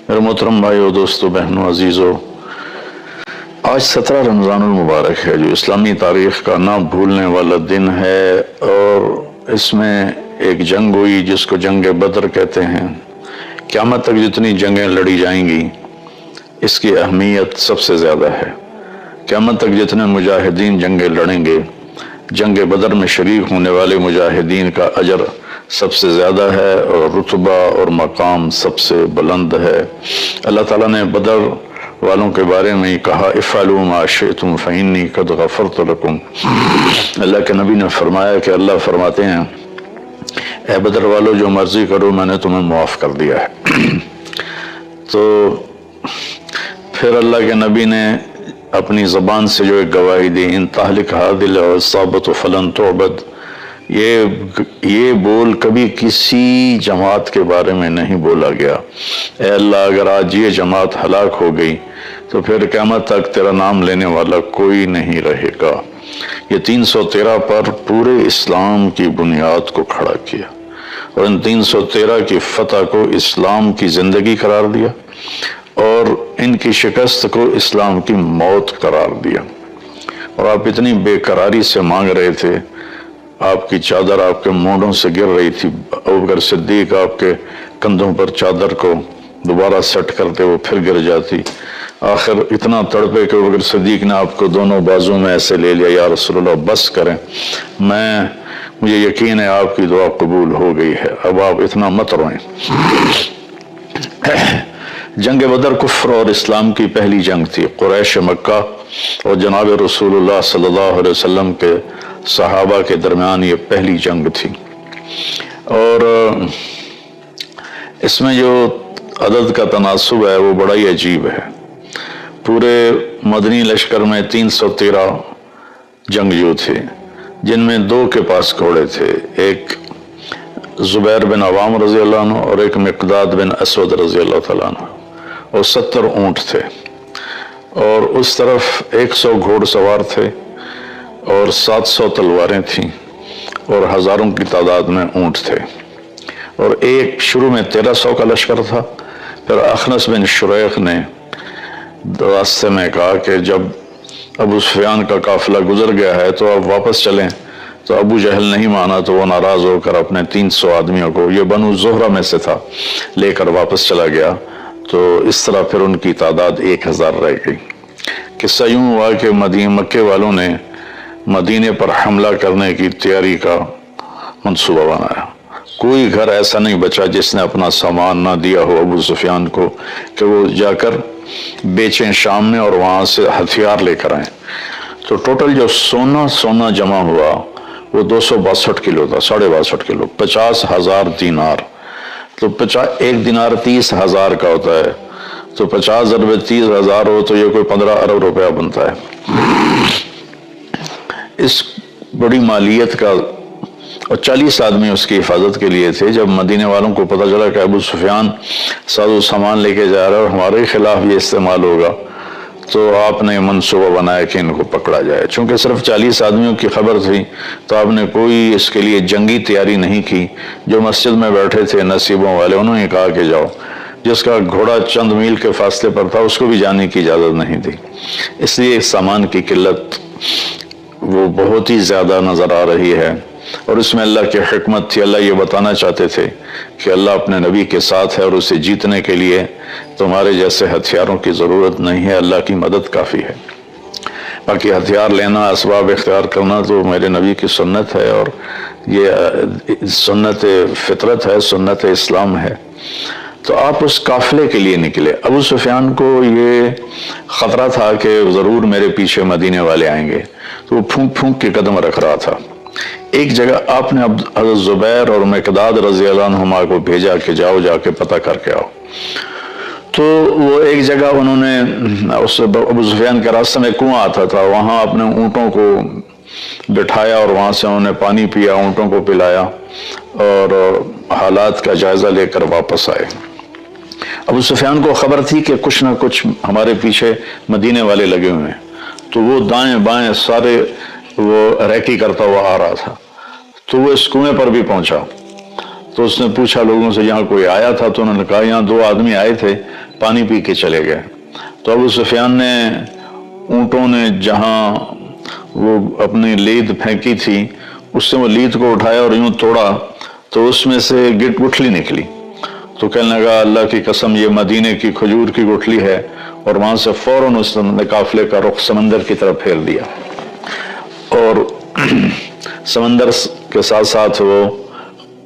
میرے محترم بھائیو، دوستو، بہنوں، عزیزو، آج 17 رمضان المبارک ہے جو اسلامی تاریخ کا نہ بھولنے والا دن ہے، اور اس میں ایک جنگ ہوئی جس کو جنگ بدر کہتے ہیں۔ قیامت تک جتنی جنگیں لڑی جائیں گی اس کی اہمیت سب سے زیادہ ہے۔ قیامت تک جتنے مجاہدین جنگیں لڑیں گے، جنگ بدر میں شریک ہونے والے مجاہدین کا اجر سب سے زیادہ ہے اور رتبہ اور مقام سب سے بلند ہے۔ اللہ تعالیٰ نے بدر والوں کے بارے میں کہا افعلوا ما شئتم فإنی قد غفرت لکم۔ اللہ کے نبی نے فرمایا کہ اللہ فرماتے ہیں اے بدر والو، جو مرضی کرو، میں نے تمہیں معاف کر دیا ہے۔ تو پھر اللہ کے نبی نے اپنی زبان سے جو ایک گواہی دی، ان تہلک هذه العصابۃ فلن تعبد، یہ بول کبھی کسی جماعت کے بارے میں نہیں بولا گیا۔ اے اللہ، اگر آج یہ جماعت ہلاک ہو گئی تو پھر قیامت تک تیرا نام لینے والا کوئی نہیں رہے گا۔ یہ 313 پر پورے اسلام کی بنیاد کو کھڑا کیا اور ان 313 کی فتح کو اسلام کی زندگی قرار دیا اور ان کی شکست کو اسلام کی موت قرار دیا۔ اور آپ اتنی بے قراری سے مانگ رہے تھے، آپ کی چادر آپ کے مونڈوں سے گر رہی تھی، ابوبکر صدیق آپ کے کندھوں پر چادر کو دوبارہ سیٹ کرتے وہ پھر گر جاتی۔ آخر اتنا تڑپے کہ ابوبکر صدیق نے آپ کو دونوں بازو میں ایسے لے لیا، یا رسول اللہ بس کریں، مجھے یقین ہے آپ کی دعا قبول ہو گئی ہے، اب آپ اتنا مت روئیں۔ جنگ بدر کفر اور اسلام کی پہلی جنگ تھی۔ قریش مکہ اور جناب رسول اللہ صلی اللہ علیہ وسلم کے صحابہ کے درمیان یہ پہلی جنگ تھی، اور اس میں جو عدد کا تناسب ہے وہ بڑا ہی عجیب ہے۔ پورے مدنی لشکر میں 313 جنگجو تھے، جن میں 2 کے پاس گھوڑے تھے، ایک زبیر بن عوام رضی اللہ عنہ اور ایک مقداد بن اسود رضی اللہ تعالیٰ عنہ، اور 70 اونٹ تھے، اور اس طرف 100 گھوڑ سوار تھے اور 700 تلواریں تھیں اور ہزاروں کی تعداد میں اونٹ تھے۔ اور ایک شروع میں 1300 کا لشکر تھا، پھر اخنس بن شریق نے راستے میں کہا کہ جب ابو سفیان کا قافلہ گزر گیا ہے تو اب واپس چلیں، تو ابو جہل نہیں مانا تو وہ ناراض ہو کر اپنے 300 آدمیوں کو، یہ بنو زہرہ میں سے تھا، لے کر واپس چلا گیا۔ تو اس طرح پھر ان کی تعداد 1000 رہ گئی۔ قصہ یوں ہوا کہ مکے والوں نے مدینے پر حملہ کرنے کی تیاری کا منصوبہ بنایا۔ کوئی گھر ایسا نہیں بچا جس نے اپنا سامان نہ دیا ہو ابو سفیان کو کہ وہ جا کر بیچیں شام میں اور وہاں سے ہتھیار لے کر آئیں۔ تو ٹوٹل جو سونا جمع ہوا وہ 262 کلو تھا، 62.5 کلو، 50,000 دینار۔ تو ایک دینار 30,000 کا ہوتا ہے، تو 50 ضرب 30,000 ہو تو یہ کوئی 15 ارب روپیہ بنتا ہے۔ اس بڑی مالیت کا، اور 40 آدمی اس کی حفاظت کے لیے تھے۔ جب مدینے والوں کو پتہ چلا کہ ابو سفیان ساز و سامان لے کے جا رہا ہے اور ہمارے خلاف یہ استعمال ہوگا، تو آپ نے منصوبہ بنایا کہ ان کو پکڑا جائے۔ چونکہ صرف 40 آدمیوں کی خبر تھی تو آپ نے کوئی اس کے لیے جنگی تیاری نہیں کی۔ جو مسجد میں بیٹھے تھے نصیبوں والے، انہوں نے کہا کہ جاؤ۔ جس کا گھوڑا چند میل کے فاصلے پر تھا اس کو بھی جانے کی اجازت نہیں تھی۔ اس لیے سامان کی قلت وہ بہت ہی زیادہ نظر آ رہی ہے، اور اس میں اللہ کی حکمت تھی۔ اللہ یہ بتانا چاہتے تھے کہ اللہ اپنے نبی کے ساتھ ہے اور اسے جیتنے کے لیے تمہارے جیسے ہتھیاروں کی ضرورت نہیں ہے، اللہ کی مدد کافی ہے۔ باقی ہتھیار لینا، اسباب اختیار کرنا تو میرے نبی کی سنت ہے، اور یہ سنت فطرت ہے، سنت اسلام ہے۔ تو آپ اس قافلے کے لیے نکلے۔ ابو سفیان کو یہ خطرہ تھا کہ ضرور میرے پیچھے مدینے والے آئیں گے، تو وہ پھونک پھونک کے قدم رکھ رہا تھا۔ ایک جگہ آپ نے حضرت زبیر اور مقداد رضی اللہ عنہما کو بھیجا کہ جاؤ، جا کے پتہ کر کے آؤ۔ تو وہ ایک جگہ انہوں نے، اس ابو سفیان کے راستے میں کنواں آتا تھا، وہاں اپنے اونٹوں کو بٹھایا اور وہاں سے انہوں نے پانی پیا، اونٹوں کو پلایا اور حالات کا جائزہ لے کر واپس آئے۔ ابو سفیان کو خبر تھی کہ کچھ نہ کچھ ہمارے پیچھے مدینے والے لگے ہوئے ہیں، تو وہ دائیں بائیں سارے وہ ریکی کرتا ہوا آ رہا تھا۔ تو وہ اس کنویں پر بھی پہنچا، تو اس نے پوچھا لوگوں سے یہاں کوئی آیا تھا؟ تو انہوں نے کہا یہاں 2 آدمی آئے تھے پانی پی کے چلے گئے۔ تو ابو سفیان نے اونٹوں نے جہاں وہ اپنی لید پھینکی تھی اس سے وہ لید کو اٹھایا اور یوں توڑا تو اس میں سے گٹھلی نکلی۔ تو کہنے لگا اللہ کی قسم یہ مدینے کی کھجور کی گٹھلی ہے، اور وہاں سے فوراً اس نے قافلے کا رخ سمندر کی طرف پھیر دیا، اور سمندر کے ساتھ ساتھ وہ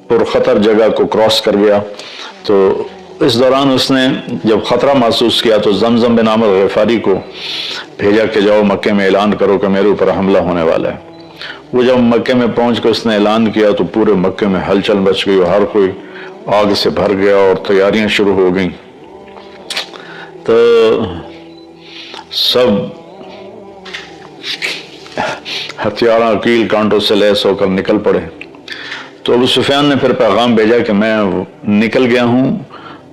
پرخطر جگہ کو کراس کر گیا۔ تو اس دوران اس نے جب خطرہ محسوس کیا تو زمزم بن عامر غفاری کو بھیجا کہ جاؤ مکے میں اعلان کرو کہ میرے اوپر حملہ ہونے والا ہے۔ وہ جب مکے میں پہنچ کر اس نے اعلان کیا تو پورے مکے میں ہلچل مچ گئی، ہر کوئی آگ سے بھر گیا اور تیاریاں شروع ہو گئیں۔ تو سب ہتھیاروں کیل کانٹوں سے لیس ہو کر نکل پڑے۔ تو ابو سفیان نے پھر پیغام بھیجا کہ میں نکل گیا ہوں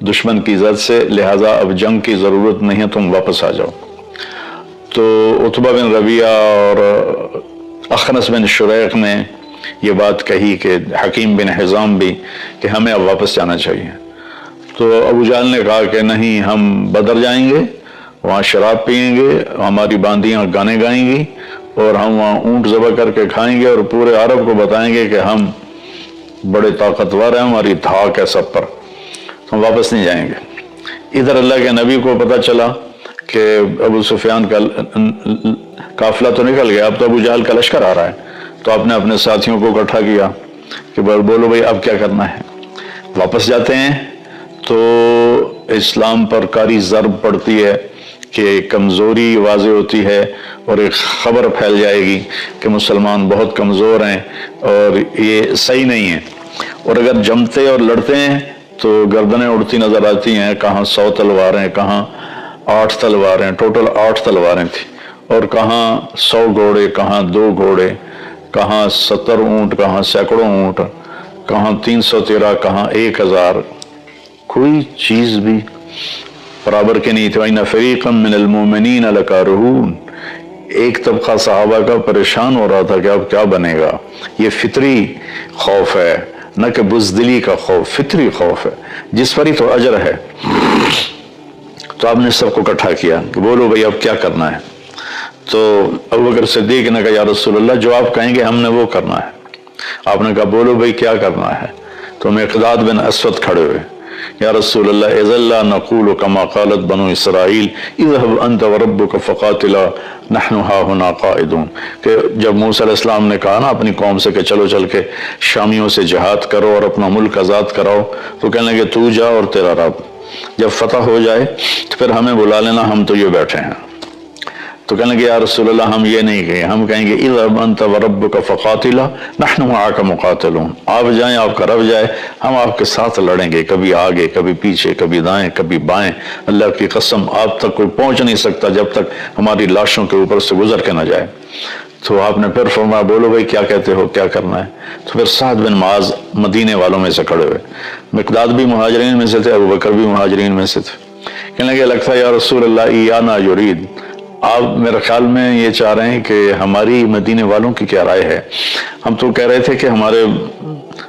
دشمن کی زد سے، لہٰذا اب جنگ کی ضرورت نہیں ہے، تم واپس آ جاؤ۔ تو عتبہ بن ربیعہ اور اخنس بن شریق نے یہ بات کہی کہ حکیم بن حزام بھی کہ ہمیں اب واپس جانا چاہیے۔ تو ابو جہل نے کہا کہ نہیں، ہم بدر جائیں گے، وہاں شراب پیئیں گے، ہماری باندیاں گانے گائیں گی، اور ہم وہاں اونٹ ذبح کر کے کھائیں گے اور پورے عرب کو بتائیں گے کہ ہم بڑے طاقتور ہیں، ہماری دھاک ہے سب پر، ہم واپس نہیں جائیں گے۔ ادھر اللہ کے نبی کو پتہ چلا کہ ابو سفیان کا قافلہ تو نکل گیا، اب تو ابو جہل کا لشکر آ رہا ہے۔ تو آپ نے اپنے ساتھیوں کو اکٹھا کیا کہ بولو بھائی اب کیا کرنا ہے، واپس جاتے ہیں تو اسلام پر کاری ضرب پڑتی ہے کہ کمزوری واضح ہوتی ہے، اور ایک خبر پھیل جائے گی کہ مسلمان بہت کمزور ہیں اور یہ صحیح نہیں ہے، اور اگر جمتے اور لڑتے ہیں تو گردنیں اڑتی نظر آتی ہیں، کہاں 100 تلواریں، کہاں 8 تلواریں، ٹوٹل 8 تلواریں تھیں، اور کہاں 100 گھوڑے، کہاں 2 گھوڑے، کہاں 70 اونٹ، کہاں سینکڑوں اونٹ، کہاں 313، کہاں 1000، کوئی چیز بھی برابر کے نہیں تھی۔ وَإِنَّ فَرِيقًا مِّنَ الْمُؤْمِنِينَ لَكَارِهُونَ، ایک طبقہ صحابہ کا پریشان ہو رہا تھا کہ اب کیا بنے گا۔ یہ فطری خوف ہے، نہ کہ بزدلی کا خوف، فطری خوف ہے جس پر ہی تو اجر ہے۔ تو آپ نے سب کو اکٹھا کیا کہ بولو بھئی اب کیا کرنا ہے۔ تو ابوبکر صدیق نے کہا یا رسول اللہ جو آپ کہیں گے ہم نے وہ کرنا ہے۔ آپ نے کہا بولو بھئی کیا کرنا ہے۔ تو مقداد بن اسود کھڑے ہوئے، یا رسول اللہ اذا لا نقول كما قالت بنو اسرائیل اذهب انت وربك فقاتلا نحن ها هنا قاعدون، کہ جب موسیٰ علیہ السلام نے کہا نا اپنی قوم سے کہ چلو چل کے شامیوں سے جہاد کرو اور اپنا ملک آزاد کراؤ، تو کہنے لگے تو جا اور تیرا رب، جب فتح ہو جائے تو پھر ہمیں بلا لینا، ہم تو یہ بیٹھے ہیں۔ تو کہنے لگے یا رسول اللہ ہم یہ نہیں کہیں، ہم کہیں گے اذهب انت وربك فقاتلا نحن معك مقاتلون، آپ جائیں، آپ کا رب جائے، ہم آپ کے ساتھ لڑیں گے، کبھی آگے کبھی پیچھے، کبھی دائیں کبھی بائیں، اللہ کی قسم آپ تک کوئی پہنچ نہیں سکتا جب تک ہماری لاشوں کے اوپر سے گزر کے نہ جائے۔ تو آپ نے پھر فرمایا بولو بھائی کیا کہتے ہو، کیا کرنا ہے۔ تو پھر سعد بن معاذ مدینے والوں میں سے کھڑے ہوئے، مقداد بھی مہاجرین میں سے تھے، ابوبکر بھی مہاجرین میں سے تھے۔ کہنے لگے لگتا ہے یا رسول اللہ ایانا یرید، آپ میرے خیال میں یہ چاہ رہے ہیں کہ ہماری مدینے والوں کی کیا رائے ہے۔ ہم تو کہہ رہے تھے کہ ہمارے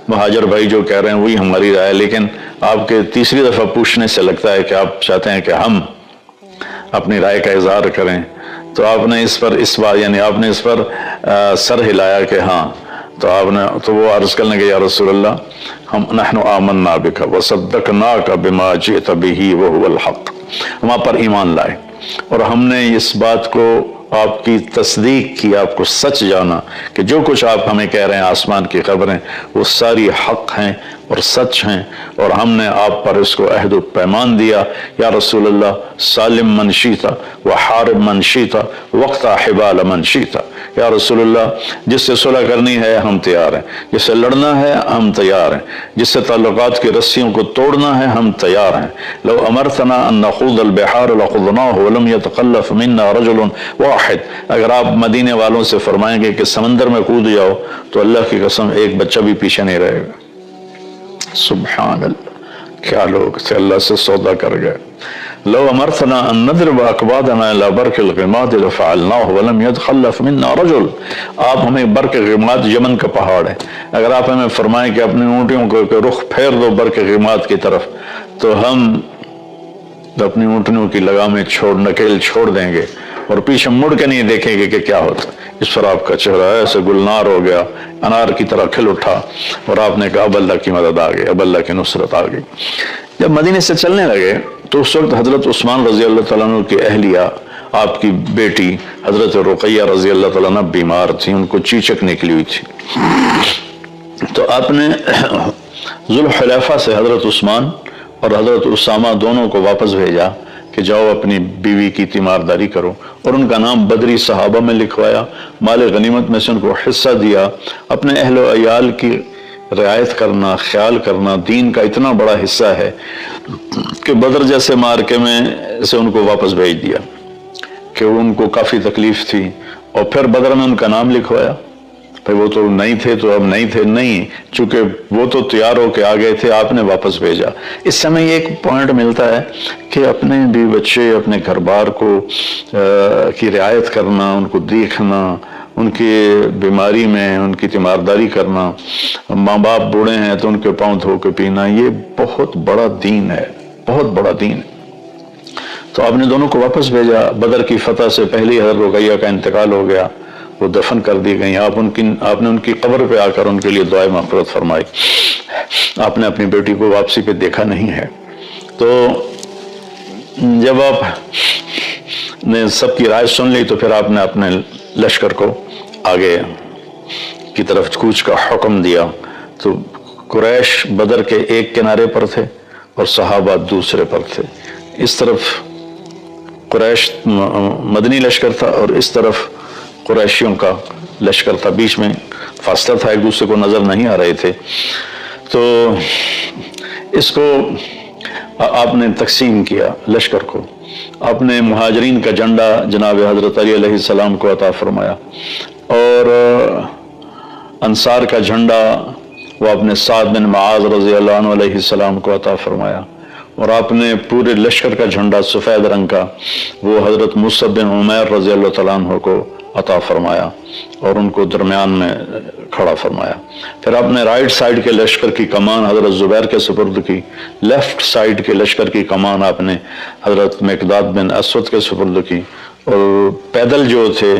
مہاجر بھائی جو کہہ رہے ہیں وہی ہماری رائے ہے، لیکن آپ کے تیسری دفعہ پوچھنے سے لگتا ہے کہ آپ چاہتے ہیں کہ ہم اپنی رائے کا اظہار کریں۔ تو آپ نے اس بار یعنی آپ نے اس پر سر ہلایا کہ ہاں۔ تو وہ عرض کرنے کے یا رسول اللہ ہم نحن آمنا بک وصدقناک بما جئت بہ وہو الحق، ہم آپ پر ایمان لائے اور ہم نے اس بات کو آپ کی تصدیق کی، آپ کو سچ جانا کہ جو کچھ آپ ہمیں کہہ رہے ہیں آسمان کی خبریں وہ ساری حق ہیں اور سچ ہیں، اور ہم نے آپ پر اس کو عہد و پیمان دیا یا رسول اللہ سالم من شیتا وحارب من شیتا وقتا حبال من شیتا، یا رسول اللہ جس سے صلح کرنی ہے ہم تیار ہیں، جس سے لڑنا ہے ہم تیار ہیں، جس سے تعلقات کی رسیوں کو توڑنا ہے ہم تیار ہیں۔ لو امرتنا ان نخوض البحار لخوضناہ ولم يتخلف منا رجل واحد، اگر آپ مدینے والوں سے فرمائیں گے کہ سمندر میں کود جاؤ تو اللہ کی قسم ایک بچہ بھی پیچھے نہیں رہے گا۔ سبحان اللہ، کیا لوگ تھے، اللہ سے سودا کر گئے۔ لو امرتنا ان نضرب اکبادنا الى برق الغماد لفعلناه ولم يتخلف منا رجل، آپ ہمیں برق غماد یمن کا پہاڑ ہے، اگر آپ ہمیں فرمائیں کہ اپنی اونٹیوں کو رخ پھیر دو برق غماد کی طرف تو ہم تو اپنی اونٹنیوں کی لگامیں نکیل چھوڑ دیں گے اور پیچھے مڑ کے نہیں دیکھیں گے کہ کیا ہوتا. اس پر آپ کا چہرہ ایسے گلنار ہو گیا، انار کی طرح کھل اٹھا، اور آپ نے کہا اب اللہ کی مدد آ گئی، اب اللہ کی نصرت آ گئی. جب مدینے سے چلنے لگے تو اس وقت حضرت عثمان رضی اللہ تعالیٰ عنہ کی اہلیہ، آپ کی بیٹی حضرت رقیہ رضی اللہ تعالیٰ عنہ بیمار تھی، ان کو چیچک نکلی ہوئی تھی. تو آپ نے ذوالحلیفہ سے حضرت عثمان اور حضرت اسامہ دونوں کو واپس بھیجا کہ جاؤ اپنی بیوی کی تیمارداری کرو، اور ان کا نام بدری صحابہ میں لکھوایا، مال غنیمت میں سے ان کو حصہ دیا. اپنے اہل و عیال کی رعایت کرنا، خیال کرنا دین کا اتنا بڑا حصہ ہے کہ بدر جیسے مارکے میں سے ان کو واپس بھیج دیا کہ ان کو کافی تکلیف تھی، اور پھر بدر میں ان کا نام لکھوایا. بھائی وہ تو نہیں تھے تو اب نہیں تھے، نہیں، چونکہ وہ تو تیار ہو کے آ گئے تھے، آپ نے واپس بھیجا. اس سے ہمیں ایک پوائنٹ ملتا ہے کہ اپنے بھی بچے، اپنے گھر بار کو کی رعایت کرنا، ان کو دیکھنا، ان کی بیماری میں ان کی تیمارداری کرنا، ماں باپ بوڑھے ہیں تو ان کے پاؤں دھو کے پینا، یہ بہت بڑا دین ہے، بہت بڑا دین ہے. تو آپ نے دونوں کو واپس بھیجا. بدر کی فتح سے پہلے حضرت رقیہ کا انتقال ہو گیا، وہ دفن کر دی گئی. آپ نے ان کی قبر پہ آ کر ان کے لیے دعائے مغفرت فرمائی. آپ نے اپنی بیٹی کو واپسی پہ دیکھا نہیں ہے. تو جب آپ نے سب کی رائے سن لی تو پھر آپ نے اپنے لشکر کو آگے کی طرف کوچ کا حکم دیا. تو قریش بدر کے ایک کنارے پر تھے اور صحابہ دوسرے پر تھے. اس طرف قریش مدنی لشکر تھا اور اس طرف قریشیوں کا لشکر تھا، بیچ میں فاصلہ تھا، ایک دوسرے کو نظر نہیں آ رہے تھے. تو اس کو آپ نے تقسیم کیا لشکر کو. آپ نے مہاجرین کا جھنڈا جناب حضرت علی علیہ السلام کو عطا فرمایا، اور انصار کا جھنڈا وہ آپ نے سعد بن معاذ رضی اللہ عنہ علیہ السلام کو عطا فرمایا. اور آپ نے پورے لشکر کا جھنڈا سفید رنگ کا وہ حضرت مصعب بن عمیر رضی اللہ تعالیٰ عنہ کو عطا فرمایا اور ان کو درمیان میں کھڑا فرمایا. پھر آپ نے رائٹ سائڈ کے لشکر کی کمان حضرت زبیر کے سپرد کی، لیفٹ سائڈ کے لشکر کی کمان آپ نے حضرت مقداد بن اسود کے سپرد کی، اور پیدل جو تھے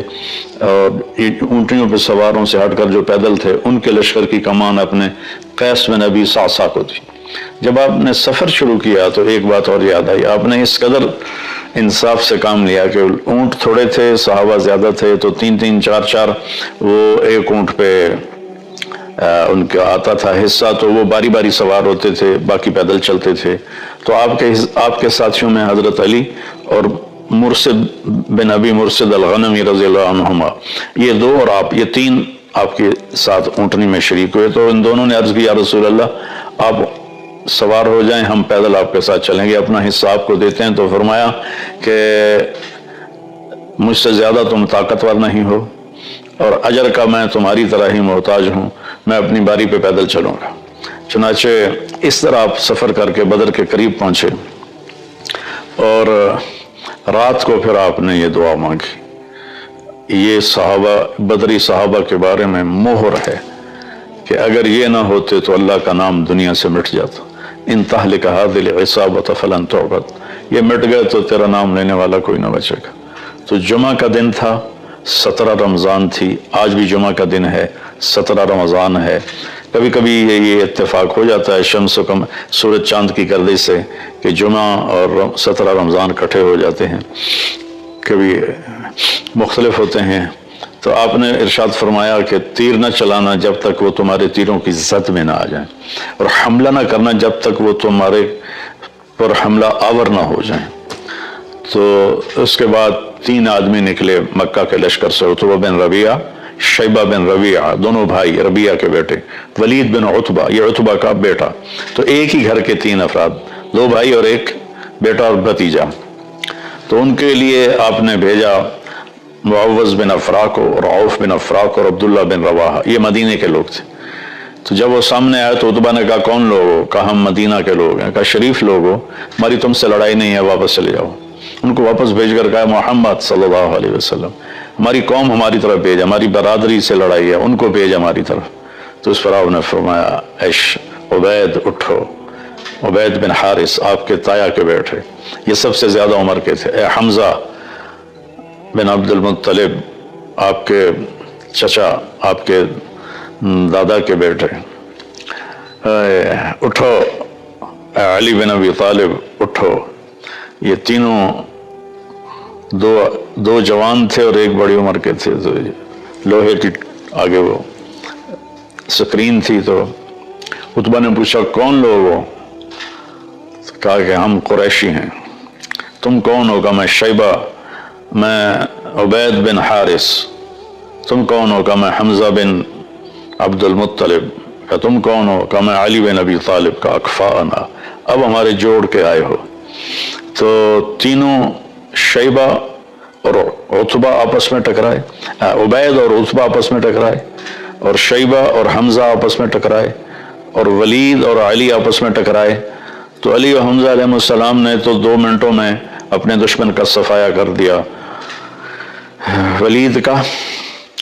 اور اونٹنیوں پہ سواروں سے ہٹ کر جو پیدل تھے ان کے لشکر کی کمان آپ نے قیس بن ابی صعصع کو دی. جب آپ نے سفر شروع کیا تو ایک بات اور یاد آئی. آپ نے اس قدر انصاف سے کام لیا کہ اونٹ تھوڑے تھے، صحابہ زیادہ تھے، تو 3-3 4-4 وہ ایک اونٹ پہ ان کا آتا تھا حصہ، تو وہ باری باری سوار ہوتے تھے، باقی پیدل چلتے تھے. تو آپ کے ساتھیوں میں حضرت علی اور مرشد بن ابی مرشد الغنمی رضی اللہ عنہما، یہ دو اور آپ، یہ 3 آپ کے ساتھ اونٹنی میں شریک ہوئے. تو ان دونوں نے عرض کی یا رسول اللہ آپ سوار ہو جائیں، ہم پیدل آپ کے ساتھ چلیں گے، اپنا حصہ آپ کو دیتے ہیں. تو فرمایا کہ مجھ سے زیادہ تم طاقتور نہیں ہو اور اجر کا میں تمہاری طرح ہی محتاج ہوں، میں اپنی باری پہ پیدل چلوں گا. چنانچہ اس طرح آپ سفر کر کے بدر کے قریب پہنچے، اور رات کو پھر آپ نے یہ دعا مانگی. یہ صحابہ، بدری صحابہ کے بارے میں مہر ہے کہ اگر یہ نہ ہوتے تو اللہ کا نام دنیا سے مٹ جاتا. ان تہلک هذه العصابة فلن تعبد، یہ مٹ گئے تو تیرا نام لینے والا کوئی نہ بچے گا. تو جمعہ کا دن تھا، 17 رمضان تھی، آج بھی جمعہ کا دن ہے، 17 رمضان ہے. کبھی کبھی یہ اتفاق ہو جاتا ہے شمس و کم سورج چاند کی گردش سے کہ جمعہ اور 17 رمضان کٹھے ہو جاتے ہیں، کبھی مختلف ہوتے ہیں. تو آپ نے ارشاد فرمایا کہ تیر نہ چلانا جب تک وہ تمہارے تیروں کی زد میں نہ آ جائیں، اور حملہ نہ کرنا جب تک وہ تمہارے پر حملہ آور نہ ہو جائیں. تو اس کے بعد 3 آدمی نکلے مکہ کے لشکر سے، عتبہ بن ربیعہ، شیبہ بن ربیعہ، دونوں بھائی ربیعہ کے بیٹے، ولید بن عتبہ، یہ عتبہ کا بیٹا. تو ایک ہی گھر کے 3 افراد، 2 بھائی اور ایک بیٹا اور بھتیجا. تو ان کے لیے آپ نے بھیجا معوذ بن افرا کو اور عوف بن افرا کو اور عبداللہ بن رواحہ، یہ مدینے کے لوگ تھے. تو جب وہ سامنے آئے تو عتبہ نے کہا کون لوگ ہو؟ کہا ہم مدینہ کے لوگ ہیں. کہا شریف لوگ ہو، ہماری تم سے لڑائی نہیں ہے، واپس چلے جاؤ. ان کو واپس بھیج کر کہا محمد صلی اللہ علیہ وسلم ہماری قوم ہماری طرف بھیج، ہماری برادری سے لڑائی ہے، ان کو بھیج ہماری طرف. تو اس پر آپ نے فرمایا عبید اٹھو، عبید بن حارث آپ کے تایا کے بیٹے، یہ سب سے زیادہ عمر کے تھے۔ اے حمزہ بن عبد المطلب، آپ کے چچا، آپ کے دادا کے بیٹے، اٹھو۔ اے علی بن ابی طالب اٹھو۔ یہ تینوں دو جوان تھے اور ایک بڑی عمر کے تھے، تو لوہے کی آگے وہ سکرین تھی۔ تو عتبہ نے پوچھا کون لوگ ہو؟ کہا کہ ہم قریشی ہیں۔ تم کون ہو؟ کہا میں شیبہ، میں عبید بن حارث۔ تم کون ہو؟ کہا میں حمزہ بن عبد المطلب۔ کہا تم کون ہو؟ کہا میں علی بن ابی طالب۔ کہا اکفاءنا، اب ہمارے جوڑ کے آئے ہو۔ تو تینوں شیبہ اور عتبہ آپس میں ٹکرائے، عبید اور عتبہ آپس میں ٹکرائے، اور شیبہ اور حمزہ آپس میں ٹکرائے، اور ولید اور علی آپس میں ٹکرائے۔ تو علی و حمزہ علیہ السلام نے تو 2 منٹوں میں اپنے دشمن کا صفایا کر دیا، ولید کا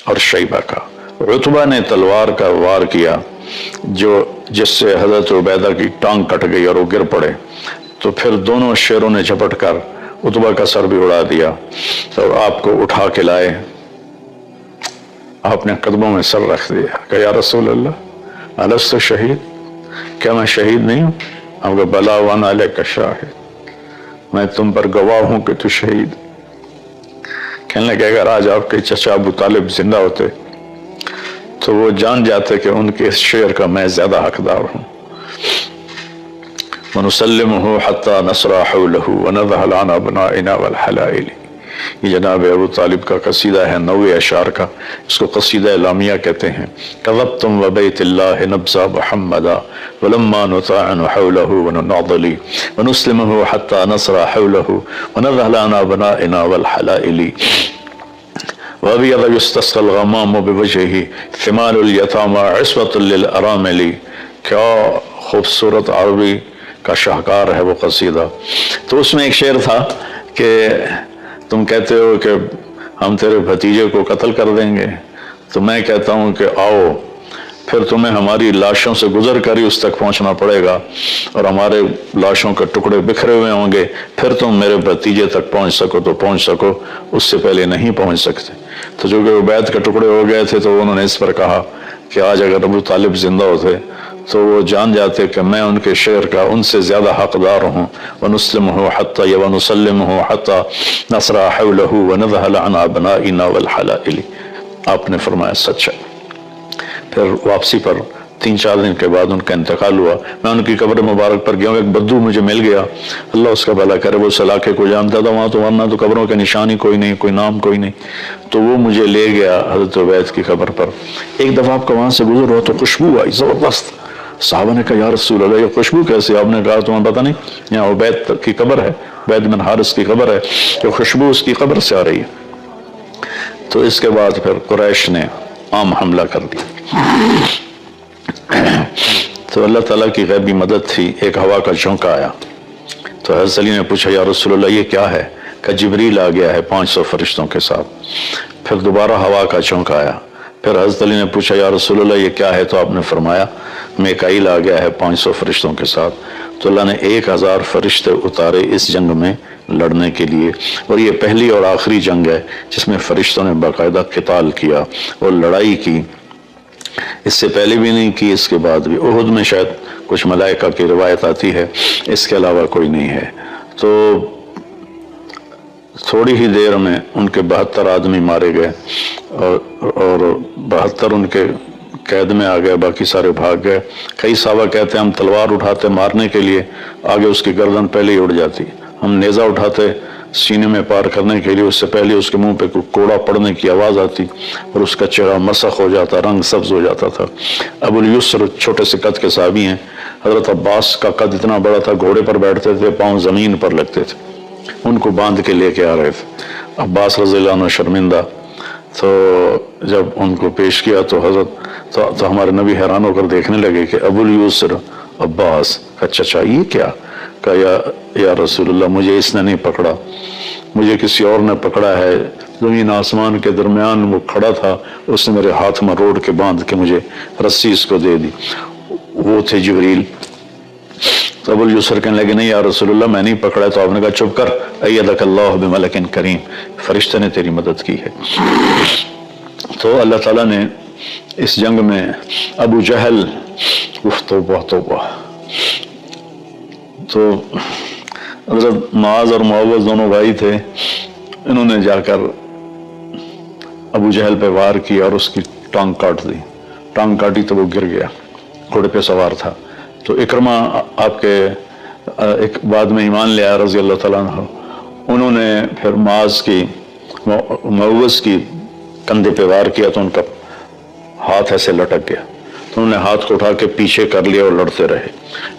اور شیبہ کا۔ عتبہ نے تلوار کا وار کیا جس سے حضرت عبیدہ کی ٹانگ کٹ گئی اور وہ گر پڑے۔ تو پھر دونوں شیروں نے جھپٹ کر عتبہ کا سر بھی اڑا دیا، تو آپ کو اٹھا کے لائے، آپ نے قدموں میں سر رکھ دیا کہ یا رسول اللہ الست شہید، کیا میں شہید نہیں ہوں؟ آپ کا بلا وانا علیک شاہد، میں تم پر گواہ ہوں کہ تو شہید۔ کہنے لگے اگر آج آپ کے چچا ابو طالب زندہ ہوتے تو وہ جان جاتے کہ ان کے اس شعر کا میں زیادہ حقدار ہوں۔ وَنُسَلِّمُهُ حَتَّى نَصْرَ حَوْلَهُ وَنَذْهَلْ عَنْ أَبْنَائِنَا وَالْحَلَائِلِ۔ یہ جناب ابو طالب کا قصیدہ ہے، 90 اشعار کا، اس کو قصیدہ لامیہ کہتے ہیں۔ كَذَبْتُمْ وَبَيْتِ اللَّهِ نَبْزَ مُحَمَّدًا وَلَمَّا نُطَاعِنُ حَوْلَهُ وَنُنَعْضَلِ وَنُسْلِمُهُ حَتَّى نَصْرَ حَوْلَهُ وَنَذْهَلْ عَنْ أَبْنَائِنَا وَالْحَلَائِلِ وَأَبْيَضَ يُسْتَسْقَى الْغَمَامُ بِوَجْهِهِ ثِمَالُ الْيَتَامَى عِصْمَةٌ لِلْأَرَامِلِ۔ کیا خوبصورت عربی کا شاہکار ہے وہ قصیدہ۔ تو اس میں ایک شعر تھا کہ تم کہتے ہو کہ ہم تیرے بھتیجے کو قتل کر دیں گے، تو میں کہتا ہوں کہ آؤ، پھر تمہیں ہماری لاشوں سے گزر کر ہی اس تک پہنچنا پڑے گا، اور ہمارے لاشوں کے ٹکڑے بکھرے ہوئے ہوں گے، پھر تم میرے بھتیجے تک پہنچ سکو تو پہنچ سکو، اس سے پہلے نہیں پہنچ سکتے۔ تو جو کہ عبید کے ٹکڑے ہو گئے تھے تو انہوں نے اس پر کہا کہ آج اگر ابو طالب زندہ ہوتے تو وہ جان جاتے کہ میں ان کے شعر کا ان سے زیادہ حقدار ہوں۔ وَنُسْلِمُهُ حَتَّى وَنُسَلِّمُهُ حَتَّى نَصْرَ حَوْلَهُ وَنَذْهَلَ عَنْ أَبْنَائِنَا وَالْحَلَائِلِ۔ آپ نے فرمایا سچ ہے۔ پھر واپسی پر 3-4 دن کے بعد ان کا انتقال ہوا۔ میں ان کی قبر مبارک پر گیا ہوں، ایک بدو مجھے مل گیا، اللہ اس کا بھلا کرے، وہ اس علاقے کو جانتا تھا، وہاں تو ورنہ تو قبروں کے نشانی کوئی نہیں، کوئی نام کوئی نہیں، تو وہ مجھے لے گیا حضرت عبید کی قبر پر۔ ایک دفعہ آپ کا وہاں سے گزر ہوا تو خوشبو آئی زبردست۔ صحابہ نے کہا یا رسول اللہ یہ خوشبو کیسے؟ آپ نے کہا تمہیں پتہ نہیں، یہاں عبید کی قبر ہے، عبید بن حارث کی قبر ہے، کہ خوشبو اس کی قبر سے آ رہی ہے۔ تو اس کے بعد پھر قریش نے عام حملہ کر دیا۔ تو اللہ تعالیٰ کی غیبی مدد تھی، ایک ہوا کا جھونکا آیا، تو حضرت علی نے پوچھا یا رسول اللہ یہ کیا ہے؟ کہ جبریل آ گیا ہے 500 فرشتوں کے ساتھ۔ پھر دوبارہ ہوا کا جھونکا آیا، پھر حضرت علی نے پوچھا یا رسول اللہ یہ کیا ہے؟ تو آپ نے فرمایا میکائیل آ گیا ہے 500 فرشتوں کے ساتھ۔ تو اللہ نے 1000 فرشتے اتارے اس جنگ میں لڑنے کے لیے، اور یہ پہلی اور آخری جنگ ہے جس میں فرشتوں نے باقاعدہ قتال کیا اور لڑائی کی، اس سے پہلے بھی نہیں کی، اس کے بعد بھی۔ احد میں شاید کچھ ملائکہ کی روایت آتی ہے، اس کے علاوہ کوئی نہیں ہے۔ تو تھوڑی ہی دیر میں ان کے 72 آدمی مارے گئے، اور 72 ان کے قید میں آ گئے، باقی سارے بھاگ گئے۔ کئی صحابہ کہتے ہیں ہم تلوار اٹھاتے مارنے کے لیے، آگے اس کی گردن پہلے ہی اڑ جاتی، ہم نیزہ اٹھاتے سینے میں پار کرنے کے لیے، اس سے پہلے اس کے منہ پہ کوئی کوڑا پڑنے کی آواز آتی اور اس کا چہرہ مسخ ہو جاتا، رنگ سبز ہو جاتا تھا۔ ابو الیسر چھوٹے سے قد کے صحابی ہیں، حضرت عباس کا قد اتنا بڑا تھا، گھوڑے پر بیٹھتے تھے، پاؤں زمین پر لگتے تھے، ان کو باندھ کے لے کے آ رہے تھے۔ عباس رضی اللہ عنہ شرمندہ، تو جب ان کو پیش کیا تو حضرت تو ہمارے نبی حیران ہو کر دیکھنے لگے کہ ابو الیسر عباس کا چچا یہ کیا؟ کہا یا رسول اللہ مجھے اس نے نہیں پکڑا، مجھے کسی اور نے پکڑا ہے، زمین آسمان کے درمیان وہ کھڑا تھا، اس نے میرے ہاتھ میں روڑ کے باندھ کے مجھے رسی اس کو دے دی۔ وہ تھے جبریل تو ابو یسر کہنے لگے نہیں یا رسول اللہ میں نہیں پکڑا. تو آپ نے کہا چپ کر، ایدک اللہ بملک کریم، فرشتے نے تیری مدد کی ہے. تو اللہ تعالیٰ نے اس جنگ میں ابو جہل، توبہ توبہ، تو حضرت معاذ اور معوذ دونوں بھائی تھے، انہوں نے جا کر ابو جہل پہ وار کیا اور اس کی ٹانگ کاٹ دی. ٹانگ کاٹی تو وہ گر گیا، گھوڑے پہ سوار تھا. تو اکرمہ آپ کے ایک بعد میں ایمان لے آیا رضی اللہ تعالیٰ عنہ، انہوں نے پھر معاذ کی، معوذ کی کندھے پہ وار کیا تو ان کا ہاتھ ایسے لٹک گیا. تو انہوں نے ہاتھ کو اٹھا کے پیچھے کر لیا اور لڑتے رہے.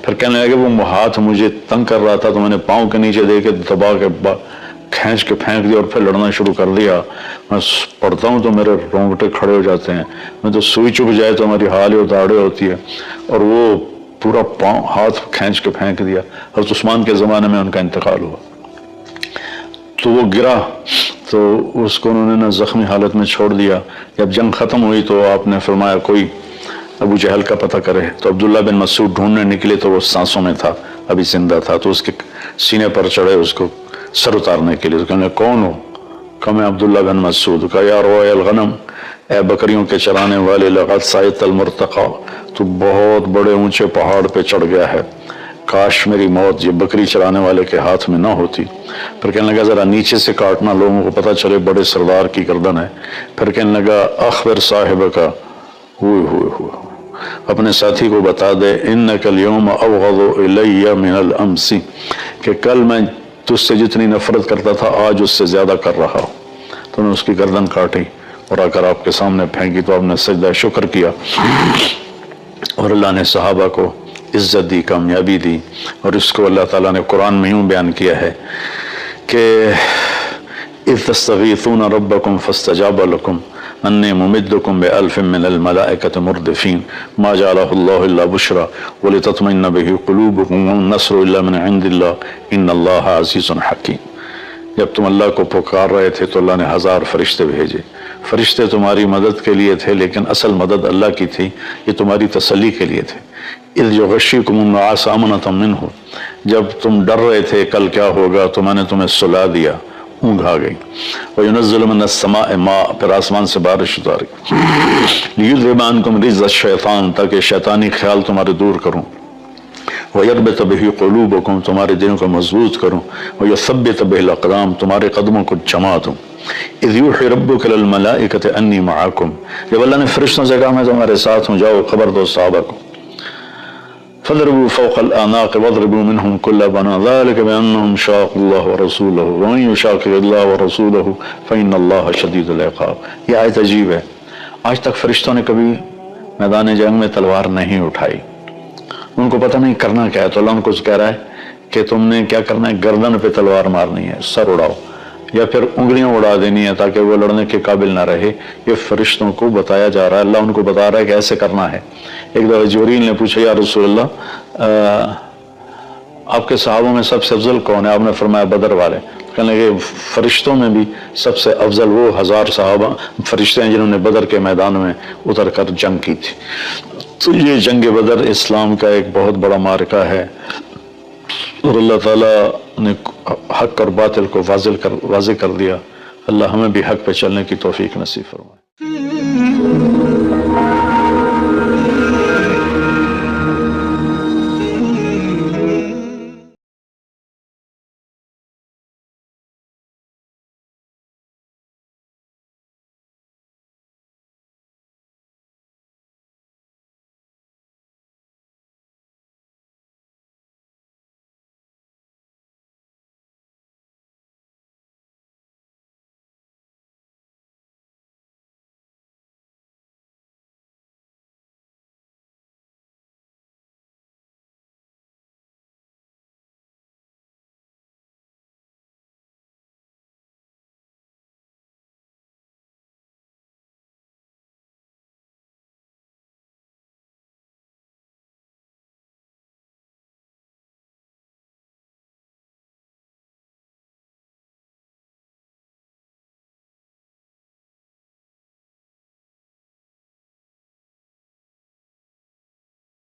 پھر کہنے لگے وہ ہاتھ مجھے تنگ کر رہا تھا تو میں نے پاؤں کے نیچے دے کے دبا کے کھینچ کے پھینک دیا اور پھر لڑنا شروع کر دیا. میں پڑھتا ہوں تو میرے رونگٹے کھڑے ہو جاتے ہیں، میں تو سوئی چپ جائے تو ہماری حال و داڑے ہوتی ہے. اور وہ پورا پاؤں ہاتھ کھینچ کے پھینک دیا. حضرت عثمان کے زمانے میں ان کا انتقال ہوا. تو وہ گرا تو اس کو انہوں نے زخمی حالت میں چھوڑ دیا. جب جنگ ختم ہوئی تو آپ نے فرمایا کوئی ابو جہل کا پتہ کرے. تو عبداللہ بن مسعود ڈھونڈنے نکلے تو وہ سانسوں میں تھا، ابھی زندہ تھا. تو اس کے سینے پر چڑھے اس کو سر اتارنے کے لیے. تو کہنے کون ہو؟ کہا میں عبداللہ بن مسعود. کہا یا روای الغنم، اے بکریوں کے چرانے والے، لقد صعدت المرتقى، تو بہت بڑے اونچے پہاڑ پہ چڑھ گیا ہے. کاش میری موت یہ بکری چرانے والے کے ہاتھ میں نہ ہوتی. پھر کہنے لگا ذرا نیچے سے کاٹنا، لوگوں کو پتہ چلے بڑے سردار کی گردن ہے. پھر کہنے لگا اخبر صاحب کا، ہوئے اپنے ساتھی کو بتا دے، انک اليوم ابغض الی من الامس، کہ کل میں تجھ سے جتنی نفرت کرتا تھا آج اس سے زیادہ کر رہا ہوں. تو نے اس کی گردن کاٹی اور آ کر آپ کے سامنے پھینکی. تو آپ نے سجدہ شکر کیا اور اللہ نے صحابہ کو عزت دی، کامیابی دی. اور اس کو اللہ تعالیٰ نے قرآن میں یوں بیان کیا ہے کہ اذ تستغیثون ربکم فاستجاب لکم انی ممدکم بألف من الملائکۃ مردفین ما جعلہ اللہ الا بشرا ولتطمئن بہ قلوبکم والنصر الا من عند اللہ ان اللہ عزیز حکیم. جب تم اللہ کو پکار رہے تھے تو اللہ نے 1000 فرشتے بھیجے. فرشتے تمہاری مدد کے لیے تھے لیکن اصل مدد اللہ کی تھی، یہ تمہاری تسلی کے لیے تھے. اذ یغشیکم النعاس امنۃ منہ، جب تم ڈر رہے تھے کل کیا ہوگا تو میں نے تمہیں سلا دیا، اونگ آ گئی. وَيُنَزِّلُ مِنَ السَّمَاءِ مَاءً، پھر آسمان سے بارش اتاری. لِيُذْهِبَ عَنْكُمْ رِجْزَ الشَّيْطَانِ، تاکہ شیطانی خیال تمہارے دور کروں. وَيَرْبِطَ بِهِ قُلُوبَكُمْ، تمہارے دلوں کو مضبوط کروں. وَيُثَبِّتَ بِهِ الْأَقْدَامَ، تمہارے قدموں کو جما دوں. اِذْ يُوحِي رَبُّكَ لِلْمَلَائِكَةِ أَنِّي مَعَكُمْ، جب اللہ نے فرشتوں سے کہا میں تمہارے ساتھ ہوں، جاؤ خبر دو صحابہ کو. فَضْرِبُوا فَوْقَ الْأَعْنَاقِ وَاضْرِبُوا مِنْهُمْ كُلَّ بَنَانٍ ذَلِكَ بِأَنَّهُمْ شَاقُوا اللَّهَ وَرَسُولَهُ وَمَن يُشَاقِقِ اللَّهَ وَرَسُولَهُ فَإِنَّ اللَّهَ شَدِيدُ الْعِقَابِ. یہ آیت عجیب ہے. آج تک فرشتوں نے کبھی میدان جنگ میں تلوار نہیں اٹھائی، ان کو پتہ نہیں کرنا کیا ہے. تو اللہ ان کو کہہ رہا ہے کہ تم نے کیا کرنا ہے، گردن پہ تلوار مارنی ہے، سر اڑاؤ یا پھر انگلیاں اڑا دینی ہے تاکہ وہ لڑنے کے قابل نہ رہے. یہ فرشتوں کو بتایا جا رہا ہے، اللہ ان کو بتا رہا ہے کہ ایسے کرنا ہے. ایک دفعہ جبریل نے پوچھا یا رسول اللہ آپ کے صحابوں میں سب سے افضل کون ہے؟ آپ نے فرمایا بدر والے. کہنے لگے فرشتوں میں بھی سب سے افضل وہ 1000 صحابہ فرشتے ہیں جنہوں نے بدر کے میدان میں اتر کر جنگ کی تھی. تو یہ جنگ بدر اسلام کا ایک بہت بڑا معرکہ ہے اور اللہ تعالیٰ نے حق اور باطل کو واضح کر دیا. اللہ ہمیں بھی حق پہ چلنے کی توفیق نصیب فرمائے.